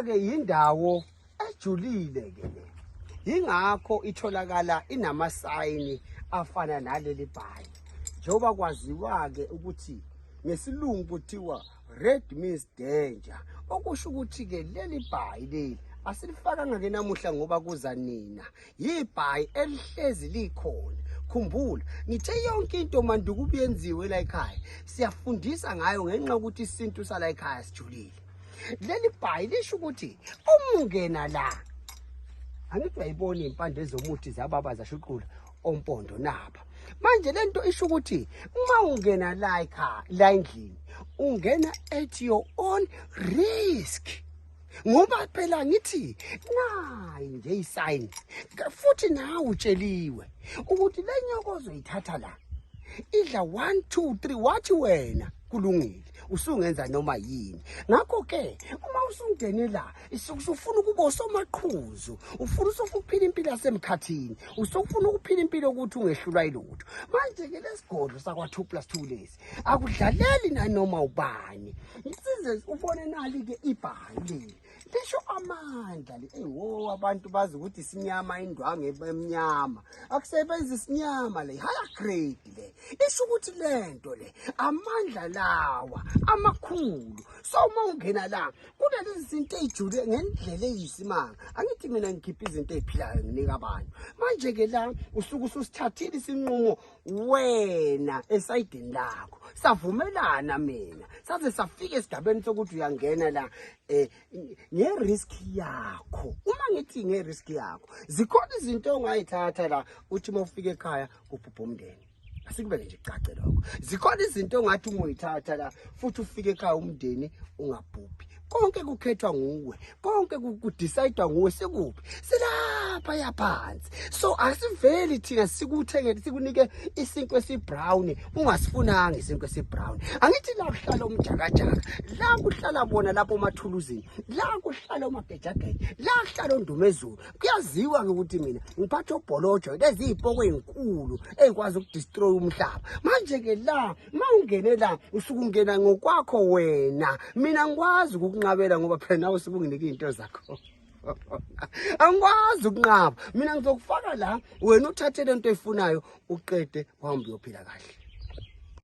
ke indawo ejulile ke le. Ingakho itholakala inamasayini afana naleli bhayi. Njoba kwaziwa ke ukuthi ngesilungu kuthiwa red means danger. Okusho ukuthi ke leli bhayi leli asilifakanga ke namuhla ngoba kuza nina. Yibhayi elihlezi likhona. Khumbula, ngithe yonke into manduku kuyenziwe la ekhaya. Siyafundisa ngayo ngenxa ukuthi isintu sala ekhaya sijulile. Leli bhayi lisho ukuthi uma ungena la, angithi uyayibona impande zomuthi zababa zashuqula ompondo napa. Manje lento isho ukuthi uma ungena la ekhaya, la endlini, ungena at your own risk. Ngoba phela ngithi nayi nje isayini futhi nawe utsheliwe ukuthi le nyoko ozoyithatha la idla 1 2 3 wathi wena kulungile usungenza noma yini. Ngakho ke uma usungene la usufuna ukuba usomaqhuzu, ufuna ukuphila impilo yasemkhathini, usufuna ukuphila impilo ukuthi ungehlulwa yilutho. Manje ke lesigodlo sakwa 2+2 lesi akudlaleli nanoma ubani. Isize ubone nali ke ibhayi leli lisho amandla le. Ewo abantu bazi ukuthi isinyama indwangu emnyama akusebenzi isinyama le high grade le. Isho ukuthi lento le amandla lawa amakhulu. So uma ungena la kunalezi zinto ejule ngendlela eyisimanga. Angithi mina ngikhipha izinto eziphilayo nginika abantu. Manje ke la usuku ususithathile isinqumo wena esayidini lakho. Savumelana mina saze safika esigabeni sokuthi uyangena la nge-risk yakho. Uma ngithi nge-risk yakho, zikhona izinto ongayithatha la uthi uma ufika ekhaya ubhubha umndeni. Asikubeke nje cace lokho. Zikhona izinto ongathi uma uyithatha la futhi ufike ekhaya umndeni ungabhubhi. Konke kukhethwa nguwe, konke kudecidwa nguwe. Sekuphi? Silapha yaphansi. So asiveli thina sikuthengele sikunike isinkwe esibrown ungasifunanga isinkwe esibrown. Angithi la kuhlala umjakajaka, la kuhlala bona lapho emathuluzini, la kuhlala umagejageja, la kuhlala ondumezulu. Kuyaziwa ke ukuthi mina ngiphatha obholojo lezi izipoko ezinkulu ezikwazi ukudestroy umhlaba. Manje ke la mawungene la usuku ungena ngokwakho wena. Mina ngikwazi ukunqabela ngoba phela nawe usukunginike izinto zakho. Angikwazi ukunqaba. Mina ngizokufaka la wena uthathe lento efunayo uqede uhambe uyophila kahle.